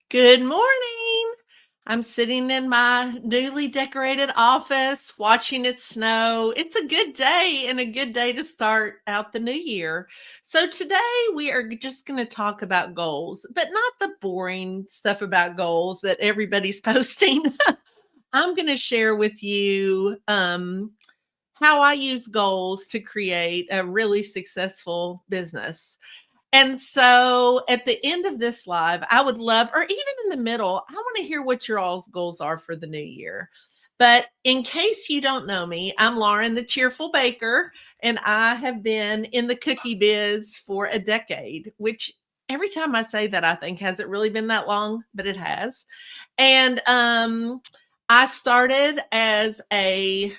Good morning. I'm sitting in my newly decorated office watching it snow. It's a good day and a good day to start out the new year. So, today we are just going to talk about goals, but not the boring stuff about goals that everybody's posting. I'm going to share with you how I use goals to create a really successful business. And so at the end of this live, I would love, or even in the middle, I want to hear what your all's goals are for the new year. But in case you don't know me, I'm Lauren, the cheerful baker, and I have been in the cookie biz for a decade, which every time I say that, I think, has it really been that long? But it has. And I started as a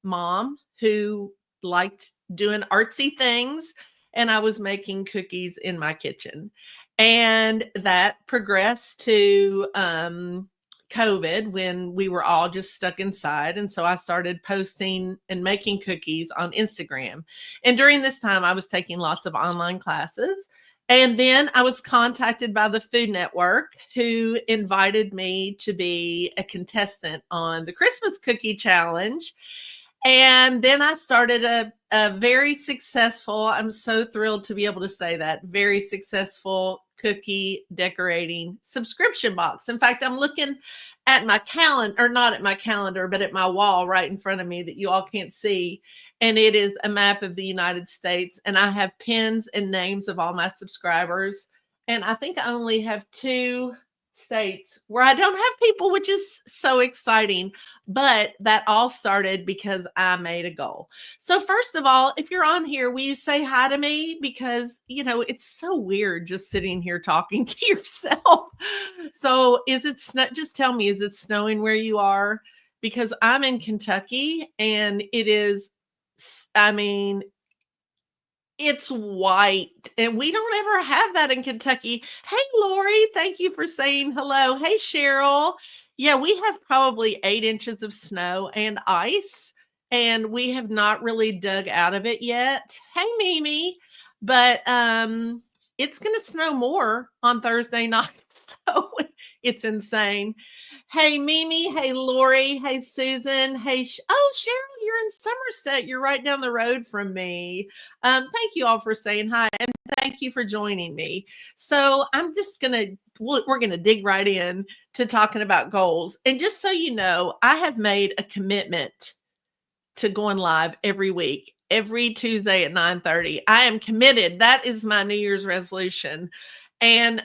mom who liked doing artsy things, and I was making cookies in my kitchen. And that progressed to COVID when we were all just stuck inside. And so I started posting and making cookies on Instagram. And during this time, I was taking lots of online classes. And then I was contacted by the Food Network, who invited me to be a contestant on the Christmas Cookie Challenge. And then I started a very successful, I'm so thrilled to be able to say that, very successful cookie decorating subscription box. In fact, I'm looking at my calendar, or not at my calendar, but at my wall right in front of me that you all can't see. And it is a map of the United States. And I have pins and names of all my subscribers. And I think I only have two states where I don't have people, which is so exciting. But that all started because I made a goal. So, first of all, if you're on here, will you say hi to me? Because, it's so weird just sitting here talking to yourself. So, is it snow? Just tell me, is it snowing where you are? Because I'm in Kentucky and it is, I mean, it's white, and we don't ever have that in Kentucky. Hey, Lori, thank you for saying hello. Hey, Cheryl. Yeah, we have probably 8 inches of snow and ice, and we have not really dug out of it yet. Hey, Mimi. But it's going to snow more on Thursday night. So it's insane. Hey, Mimi. Hey, Lori. Hey, Susan. Hey, oh, Cheryl, you're in Somerset. You're right down the road from me. Thank you all for saying hi, and thank you for joining me. So I'm just we're gonna dig right in to talking about goals. And just so you know, I have made a commitment to going live every week, every Tuesday at 9:30. I am committed. That is my New Year's resolution. And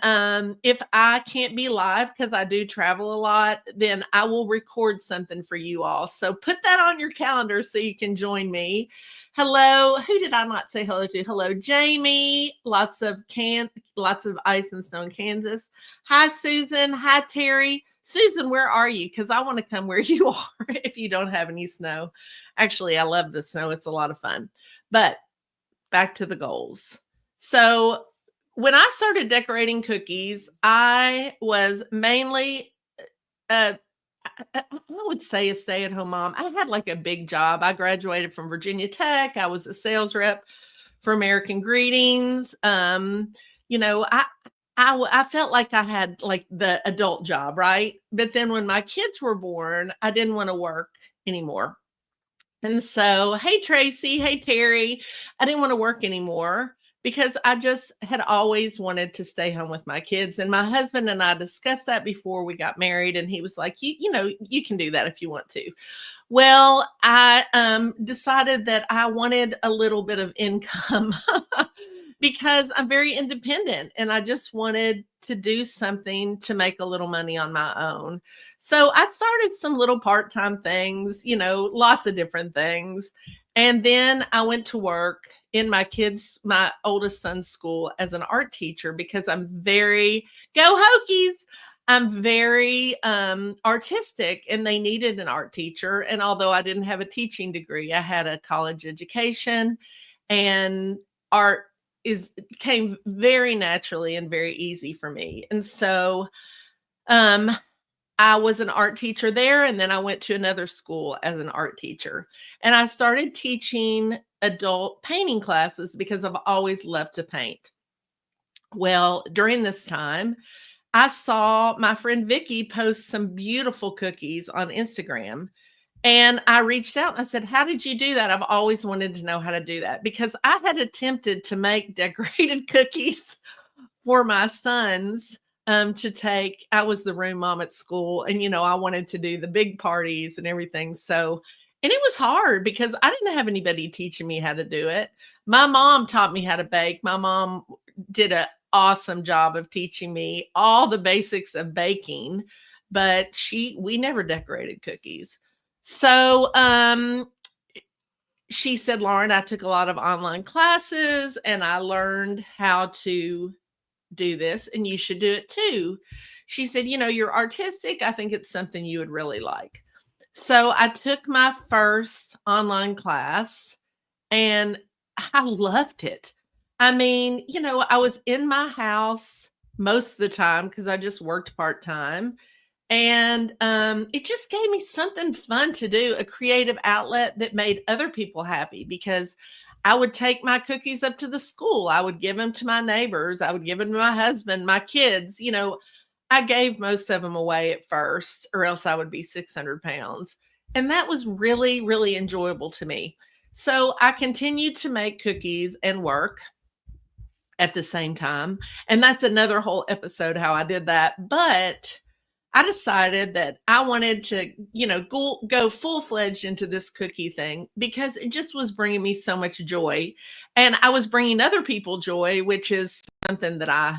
if I can't be live because I do travel a lot, then I will record something for you all. So put that on your calendar so you can join me. Hello, who did I not say hello to? Hello, Jamie. Lots of ice and snow in Kansas. Hi, Susan. Hi, Terry. Susan, where are you? Because I want to come where you are if you don't have any snow. Actually, I love the snow. It's a lot of fun. But back to the goals. So when I started decorating cookies, I was mainly I would say a stay-at-home mom. I had like a big job. I graduated from Virginia Tech. I was a sales rep for American Greetings. You know, I felt like I had like the adult job, right? But then when my kids were born, I didn't want to work anymore. And so, hey, Tracy, hey, Terry, I didn't want to work anymore because I just had always wanted to stay home with my kids. And my husband and I discussed that before we got married. And he was like, you can do that if you want to. Well, I decided that I wanted a little bit of income because I'm very independent and I just wanted to do something to make a little money on my own. So I started some little part time things, lots of different things. And then I went to work in my oldest son's school as an art teacher because go Hokies. I'm very artistic and they needed an art teacher. And although I didn't have a teaching degree, I had a college education, and art is came very naturally and very easy for me. And so um, I was an art teacher there, and then I went to another school as an art teacher. And I started teaching adult painting classes because I've always loved to paint. Well, during this time, I saw my friend Vicky post some beautiful cookies on Instagram. And I reached out and I said, "How did you do that? I've always wanted to know how to do that." Because I had attempted to make decorated cookies for my sons, to take. I was the room mom at school, and, I wanted to do the big parties and everything, and it was hard because I didn't have anybody teaching me how to do it. My mom taught me how to bake. My mom did an awesome job of teaching me all the basics of baking, but we never decorated cookies. So, she said, "Lauren, I took a lot of online classes and I learned how to do this, and you should do it too." She said, "You're artistic. I think it's something you would really like." So I took my first online class and I loved it. I mean, I was in my house most of the time because I just worked part time. And it just gave me something fun to do, a creative outlet that made other people happy because I would take my cookies up to the school. I would give them to my neighbors. I would give them to my husband, my kids. I gave most of them away at first, or else I would be 600 pounds. And that was really, really enjoyable to me. So I continued to make cookies and work at the same time. And that's another whole episode how I did that. But I decided that I wanted to, go full fledged into this cookie thing because it just was bringing me so much joy. And I was bringing other people joy, which is something that I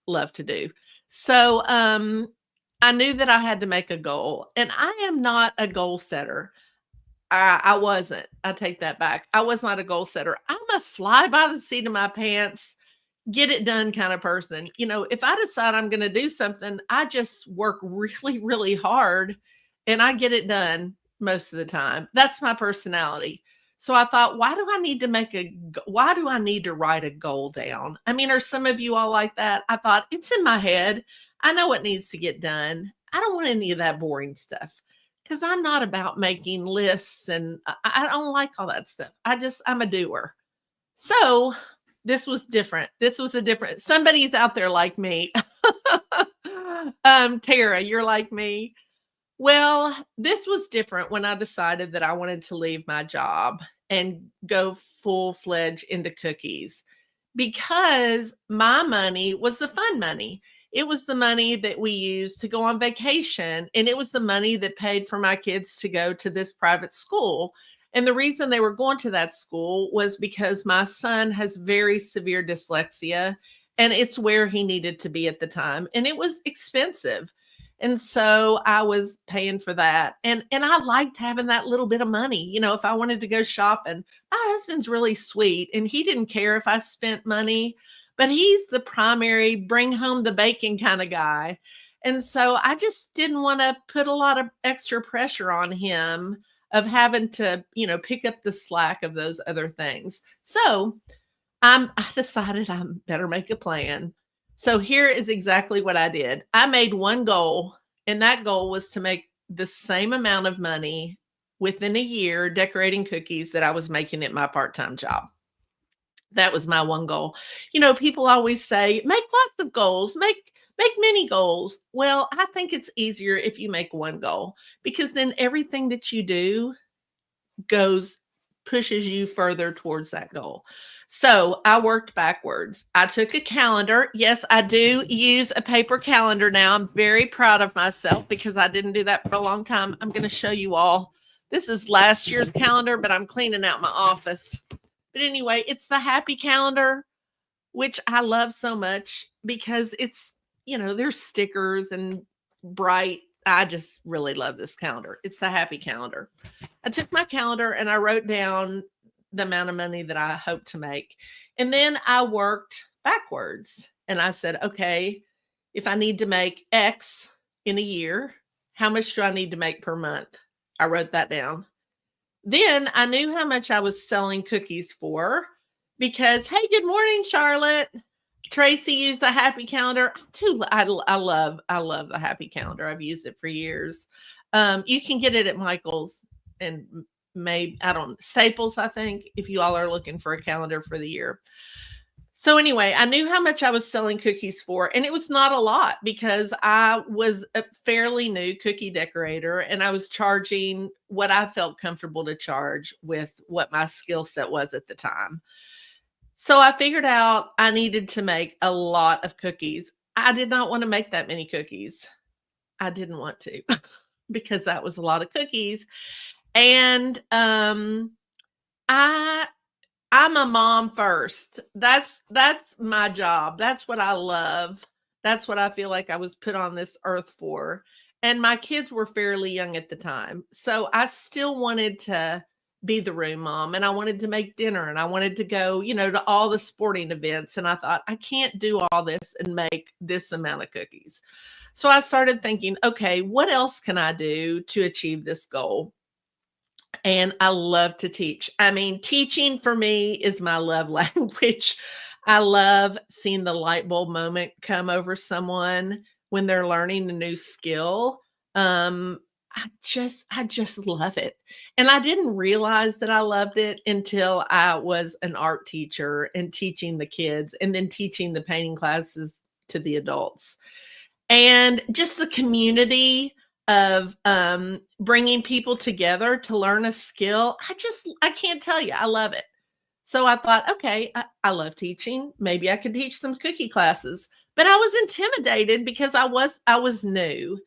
love to do. So, I knew that I had to make a goal, and I am not a goal setter. I wasn't. I take that back. I was not a goal setter. I'm a fly by the seat of my pants, get it done kind of person. If I decide I'm going to do something, I just work really, really hard and I get it done most of the time. That's my personality. So I thought, why do I need to write a goal down? I mean, are some of you all like that? I thought it's in my head. I know what needs to get done. I don't want any of that boring stuff because I'm not about making lists and I don't like all that stuff. I'm a doer. So this was different. This was a different somebody's out there like me. Tara, you're like me. Well, this was different when I decided that I wanted to leave my job and go full-fledged into cookies because my money was the fun money. It was the money that we used to go on vacation, and it was the money that paid for my kids to go to this private school. And the reason they were going to that school was because my son has very severe dyslexia, and it's where he needed to be at the time, and it was expensive. And so I was paying for that. And I liked having that little bit of money. If I wanted to go shopping, my husband's really sweet and he didn't care if I spent money, but he's the primary bring home the bacon kind of guy. And so I just didn't want to put a lot of extra pressure on him of having to, pick up the slack of those other things. So I decided I better make a plan. So here is exactly what I did. I made one goal, and that goal was to make the same amount of money within a year decorating cookies that I was making at my part-time job. That was my one goal. People always say, make lots of goals, make many goals. Well, I think it's easier if you make one goal because then everything that you do goes pushes you further towards that goal. So I worked backwards. I took a calendar. Yes, I do use a paper calendar now. I'm very proud of myself because I didn't do that for a long time. I'm going to show you all. This is last year's calendar, but I'm cleaning out my office. But anyway, it's the happy calendar, which I love so much because it's, there's stickers and bright. I just really love this calendar. It's the happy calendar. I took my calendar and I wrote down the amount of money that I hope to make. And then I worked backwards and I said, okay, if I need to make X in a year, how much do I need to make per month? I wrote that down. Then I knew how much I was selling cookies for because, hey, good morning, Charlotte. Tracy used the happy calendar too. I love the happy calendar. I've used it for years. You can get it at Michael's and maybe Staples, I think, if you all are looking for a calendar for the year. So anyway, I knew how much I was selling cookies for, and it was not a lot because I was a fairly new cookie decorator and I was charging what I felt comfortable to charge with what my skill set was at the time. So I figured out I needed to make a lot of cookies. I did not want to make that many cookies. I didn't want to because that was a lot of cookies. And I I'm a mom first. That's my job. That's what I love. That's what I feel like I was put on this earth for. And my kids were fairly young at the time. So I still wanted to be the room mom and I wanted to make dinner and I wanted to go, to all the sporting events. And I thought, I can't do all this and make this amount of cookies. So I started thinking, okay, what else can I do to achieve this goal? And I love to teach. I mean, teaching for me is my love language. I love seeing the light bulb moment come over someone when they're learning a new skill. Um, I just love it. And I didn't realize that I loved it until I was an art teacher and teaching the kids and then teaching the painting classes to the adults. And just the community of, bringing people together to learn a skill, I can't tell you, I love it. So I thought, "Okay, I love teaching. Maybe I could teach some cookie classes." But I was intimidated because I was new.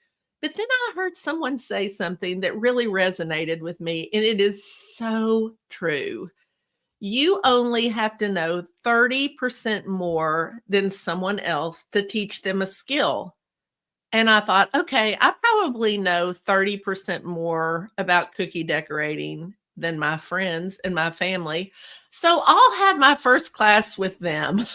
But then I heard someone say something that really resonated with me, and it is so true. You only have to know 30% more than someone else to teach them a skill. And I thought, okay, I probably know 30% more about cookie decorating than my friends and my family. So I'll have my first class with them.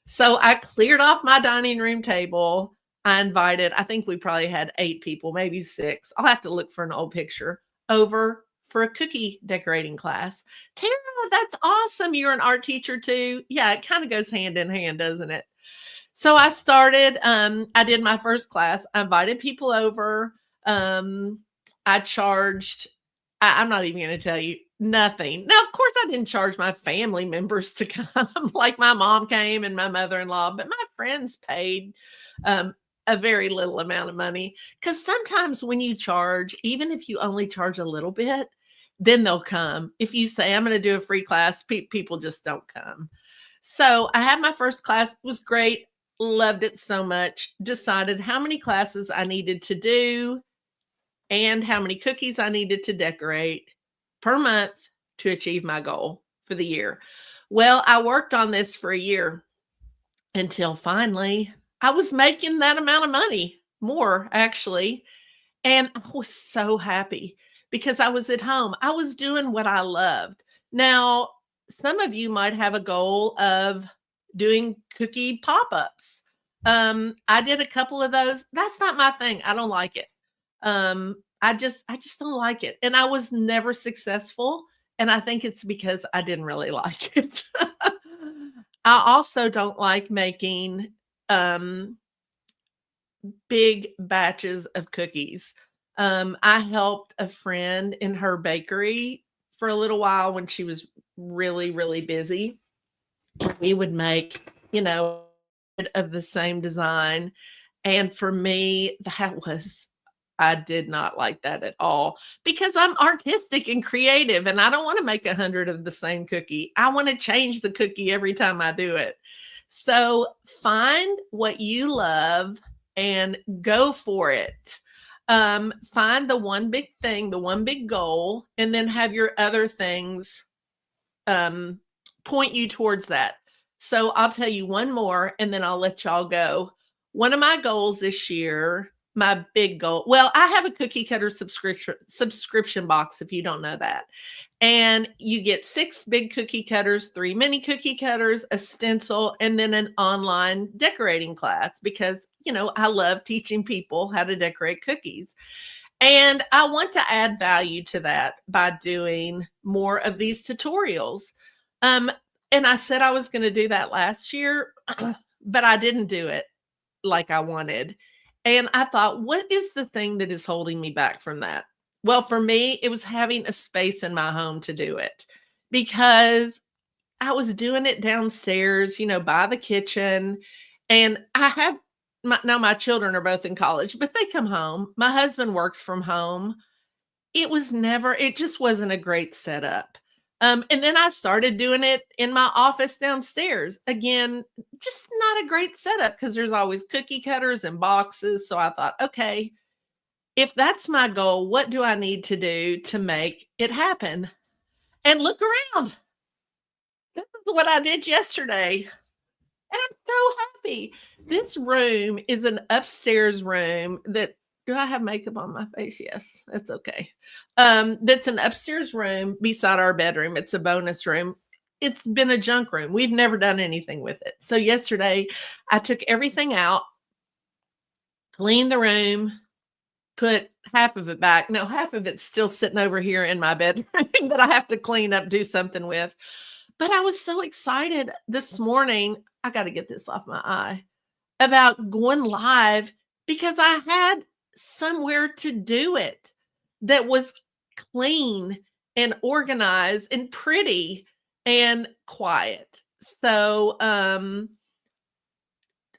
So I cleared off my dining room table. I invited, I think we probably had 8 people, maybe six. I'll have to look for an old picture over for a cookie decorating class. Tara, that's awesome. You're an art teacher too. Yeah, it kind of goes hand in hand, doesn't it? So I started, I did my first class. I invited people over. Um, I charged, I'm not even going to tell you nothing. Now, of course, I didn't charge my family members to come, like my mom came and my mother in law, but my friends paid a very little amount of money. Because sometimes when you charge, even if you only charge a little bit, then they'll come. If you say, I'm going to do a free class, people just don't come. So I had my first class. It was great. Loved it so much. Decided how many classes I needed to do and how many cookies I needed to decorate per month to achieve my goal for the year. Well, I worked on this for a year until finally I was making that amount of money, more actually. And I was so happy because I was at home. I was doing what I loved. Now, some of you might have a goal of doing cookie pop-ups. I did a couple of those. That's not my thing. I don't like it. I just don't like it. And I was never successful. And I think it's because I didn't really like it. I also don't like making um big batches of cookies. I helped a friend in her bakery for a little while when she was really, really busy. We would make, of the same design. And for me, I did not like that at all because I'm artistic and creative and I don't want to make 100 of the same cookie. I want to change the cookie every time I do it. So find what you love and go for it. Find the one big thing, the one big goal, and then have your other things um, point you towards that. So I'll tell you one more and then I'll let y'all go. One of my goals this year, my big goal, well, I have a cookie cutter subscription box if you don't know that. And you get 6 big cookie cutters, 3 mini cookie cutters, a stencil, and then an online decorating class because, I love teaching people how to decorate cookies. And I want to add value to that by doing more of these tutorials. Um, and I said I was going to do that last year, but I didn't do it like I wanted. And I thought, what is the thing that is holding me back from that? Well, for me, it was having a space in my home to do it because I was doing it downstairs, by the kitchen, and I have my children are both in college, but they come home. My husband works from home. It just wasn't a great setup. And then I started doing it in my office downstairs. Again, just not a great setup because there's always cookie cutters and boxes. So I thought, okay, if that's my goal, what do I need to do to make it happen? And look around. This is what I did yesterday. And I'm so happy. This room is an upstairs room that do I have makeup on my face? Yes, that's okay. That's an upstairs room beside our bedroom. It's a bonus room. It's been a junk room. We've never done anything with it. So yesterday I took everything out, cleaned the room, put half of it back. No, half of it's still sitting over here in my bedroom that I have to clean up, do something with. But I was so excited this morning. I got to get this off my eye about going live because I had somewhere to do it that was clean and organized and pretty and quiet. So,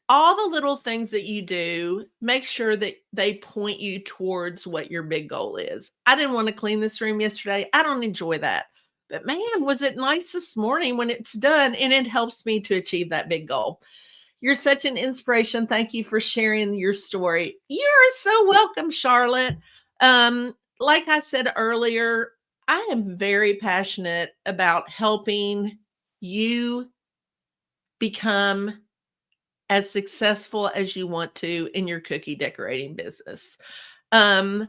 all the little things that you do, make sure that they point you towards what your big goal is. I didn't want to clean this room yesterday. I don't enjoy that. But man, was it nice this morning when it's done and it helps me to achieve that big goal. You're such an inspiration. Thank you for sharing your story. You're so welcome, Charlotte. Like I said earlier, I am very passionate about helping you become as successful as you want to in your cookie decorating business. Um,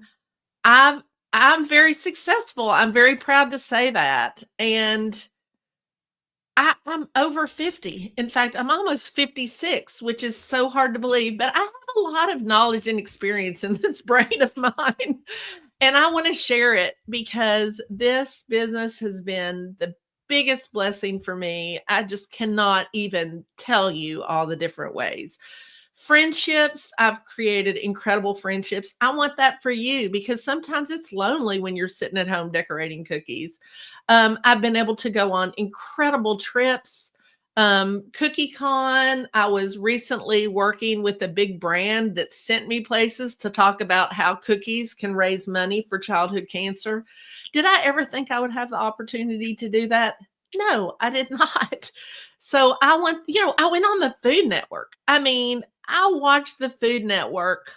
I'm very successful. I'm very proud to say that. And I'm over 50. In fact, I'm almost 56, which is so hard to believe, but I have a lot of knowledge and experience in this brain of mine. And I want to share it because this business has been the biggest blessing for me. I just cannot even tell you all the different ways. Friendships, I've created incredible friendships. I want that for you because sometimes it's lonely when you're sitting at home decorating cookies. I've been able to go on incredible trips. CookieCon, I was recently working with a big brand that sent me places to talk about how cookies can raise money for childhood cancer. Did I ever think I would have the opportunity to do that? No, I did not. So I went on the Food Network. I mean, I watch the Food Network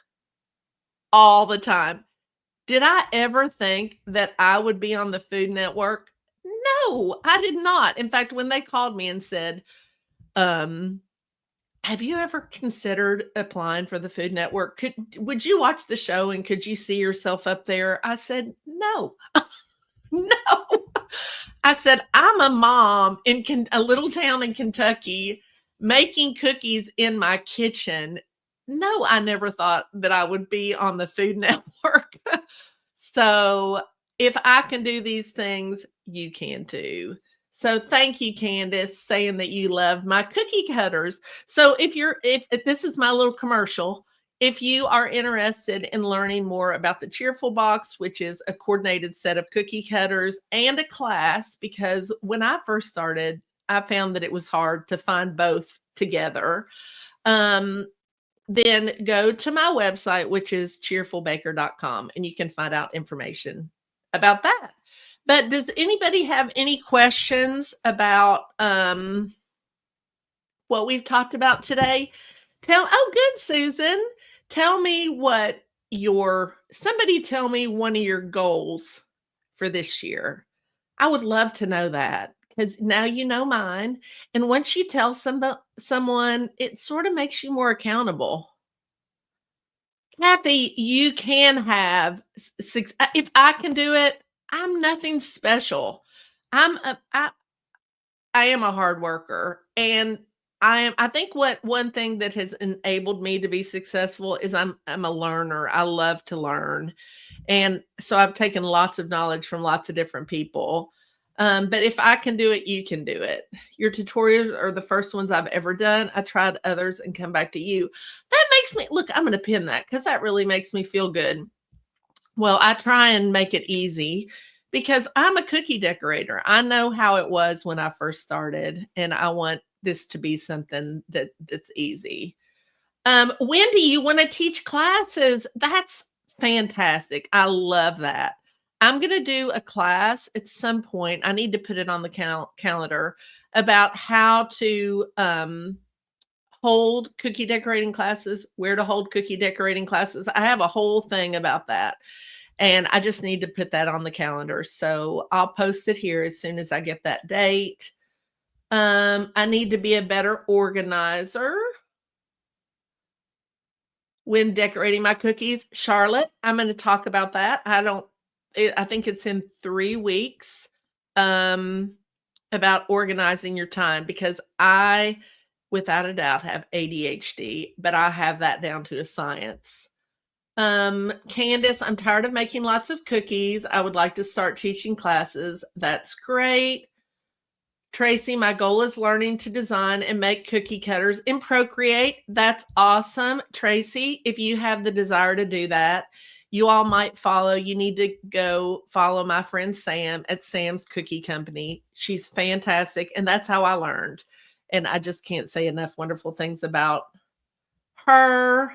all the time. Did I ever think that I would be on the Food Network? No, I did not. In fact, when they called me and said, um, have you ever considered applying for the Food Network? Would you watch the show and could you see yourself up there? I said, no. No. I said, I'm a mom in a little town in Kentucky making cookies in my kitchen. No, I never thought that I would be on the Food Network. So if I can do these things, you can too. So thank you, Candace, saying that you love my cookie cutters. So if this is my little commercial, if you are interested in learning more about the Cheerful Box, which is a coordinated set of cookie cutters and a class, because when I first started, I found that it was hard to find both together. Then go to my website, which is cheerfulbaker.com, and you can find out information about that. But does anybody have any questions about what we've talked about today? Oh, good, Susan. Tell me somebody tell me one of your goals for this year. I would love to know that because now you know mine. And once you tell someone, it sort of makes you more accountable. Kathy, you can have six. If I can do it, I'm nothing special. I am a hard worker, and I think one thing that has enabled me to be successful is I'm a learner. I love to learn. And so I've taken lots of knowledge from lots of different people. But if I can do it, you can do it. Your tutorials are the first ones I've ever done. I tried others and come back to you. That makes me look, I'm going to pin that because that really makes me feel good. Well, I try and make it easy because I'm a cookie decorator. I know how it was when I first started, and I want this to be something that's easy. Wendy, you want to teach classes? That's fantastic. I love that. I'm going to do a class at some point. I need to put it on the calendar about how to hold cookie decorating classes, where to hold cookie decorating classes. I have a whole thing about that. And I just need to put that on the calendar. So I'll post it here as soon as I get that date. I need to be a better organizer when decorating my cookies. Charlotte, I'm going to talk about that. I think it's in 3 weeks, about organizing your time, because I, without a doubt, have ADHD, but I have that down to a science. Candace, I'm tired of making lots of cookies. I would like to start teaching classes. That's great. Tracy, my goal is learning to design and make cookie cutters in Procreate. That's awesome. Tracy, if you have the desire to do that, you all might follow. You need to go follow my friend Sam at Sam's Cookie Company. She's fantastic, and that's how I learned. And I just can't say enough wonderful things about her.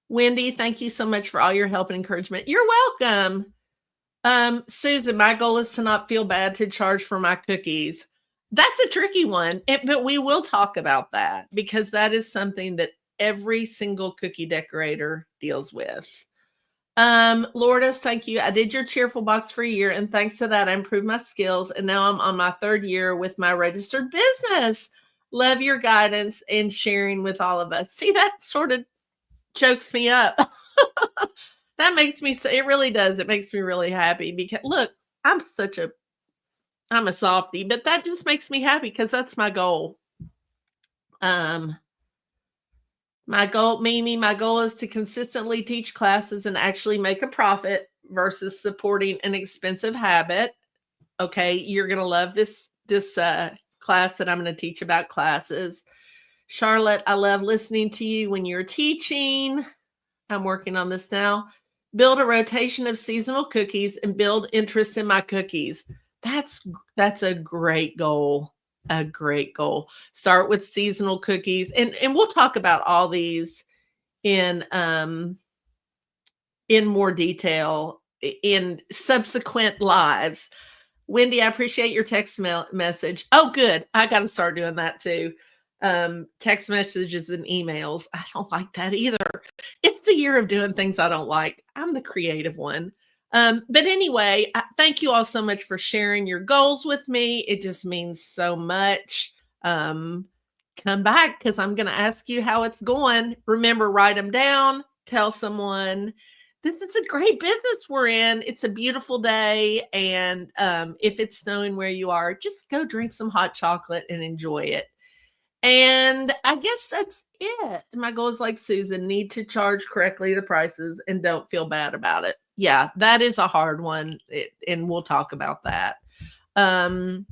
Wendy, thank you so much for all your help and encouragement. You're welcome. Susan, my goal is to not feel bad to charge for my cookies. That's a tricky one, but we will talk about that, because that is something that every single cookie decorator deals with. Lourdes, thank you. I did your Cheerful Box for a year, and thanks to that, I improved my skills, and now I'm on my 3rd year with my registered business. Love your guidance and sharing with all of us. See, that sort of chokes me up. That makes me, it really does. It makes me really happy, because look, I'm a softie, but that just makes me happy, because that's my goal. Mimi, my goal is to consistently teach classes and actually make a profit versus supporting an expensive habit. Okay, you're going to love this class that I'm going to teach about classes. Charlotte, I love listening to you when you're teaching. I'm working on this now. Build a rotation of seasonal cookies and build interest in my cookies. That's a great goal. A great goal. Start with seasonal cookies, and we'll talk about all these in more detail in subsequent lives. Wendy, I appreciate your text message. Oh, good. I got to start doing that too. Text messages and emails. I don't like that either. It's the year of doing things I don't like. I'm the creative one. But anyway, thank you all so much for sharing your goals with me. It just means so much. Come back, because I'm going to ask you how it's going. Remember, write them down. Tell someone. This is a great business we're in. It's a beautiful day. And if it's snowing where you are, just go drink some hot chocolate and enjoy it. And I guess that's it. My goal is, like Susan, need to charge correctly the prices and don't feel bad about it. Yeah, that is a hard one, and we'll talk about that. And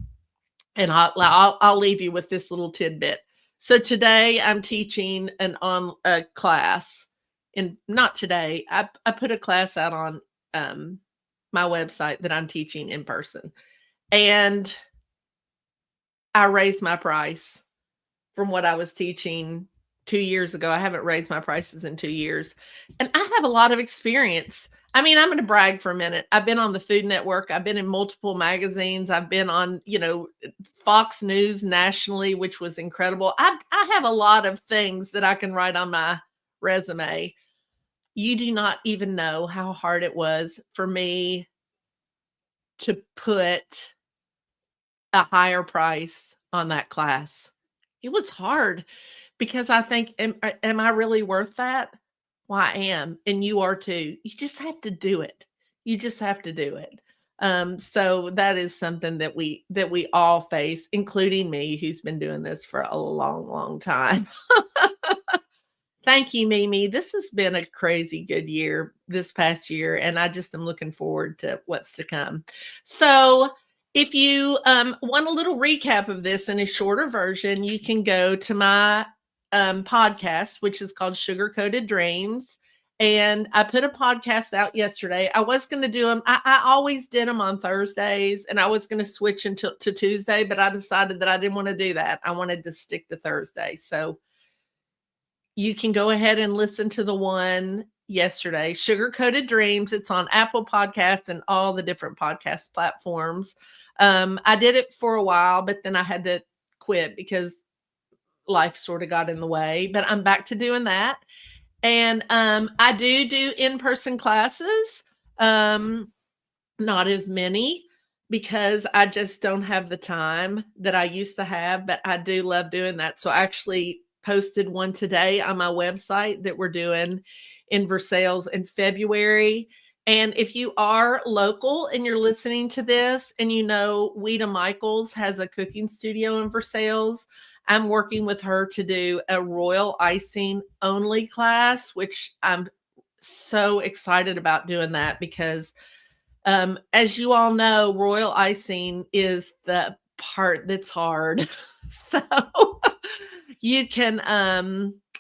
I'll leave you with this little tidbit. So today I'm teaching a class, and not today. I put a class out on my website that I'm teaching in person, and I raised my price from what I was teaching 2 years ago. I haven't raised my prices in 2 years, and I have a lot of experience. I mean, I'm going to brag for a minute. I've been on the Food Network. I've been in multiple magazines. I've been on, Fox News nationally, which was incredible. I have a lot of things that I can write on my resume. You do not even know how hard it was for me to put a higher price on that class. It was hard, because I think, am I really worth that? Well, I am, and you are too. You just have to do it. You just have to do it. So that is something that we all face, including me, who's been doing this for a long, long time. Thank you, Mimi. This has been a crazy good year this past year, and I just am looking forward to what's to come. So if you want a little recap of this in a shorter version, you can go to my podcast, which is called Sugar Coated Dreams, And I put a podcast out yesterday. I was going to do them. I always did them on Thursdays, and I was going to switch until to Tuesday, but I decided that I didn't want to do that. I wanted to stick to Thursday. So you can go ahead and listen to the one yesterday, Sugar Coated Dreams. It's on Apple Podcasts and all the different podcast platforms. I did it for a while, but then I had to quit because life sort of got in the way. But I'm back to doing that. And I do in-person classes. Not as many because I just don't have the time that I used to have, but I do love doing that. So I actually posted one today on my website that we're doing in Versailles in February. And if you are local and you're listening to this and you know Weta Michaels has a cooking studio in Versailles, I'm working with her to do a royal icing only class, which I'm so excited about doing that because as you all know, royal icing is the part that's hard. So you can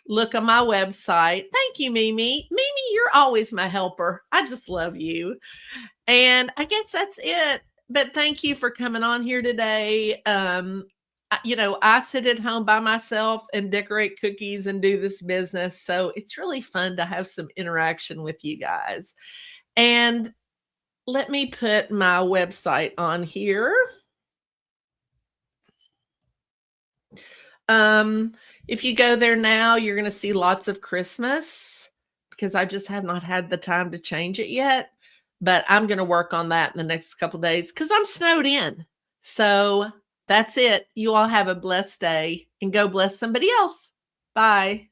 look on my website. Thank you, Mimi. Mimi, you're always my helper. I just love you. And I guess that's it. But thank you for coming on here today. I sit at home by myself and decorate cookies and do this business. So it's really fun to have some interaction with you guys. And let me put my website on here. If you go there now, you're going to see lots of Christmas because I just have not had the time to change it yet. But I'm going to work on that in the next couple days because I'm snowed in. So that's it. You all have a blessed day and go bless somebody else. Bye.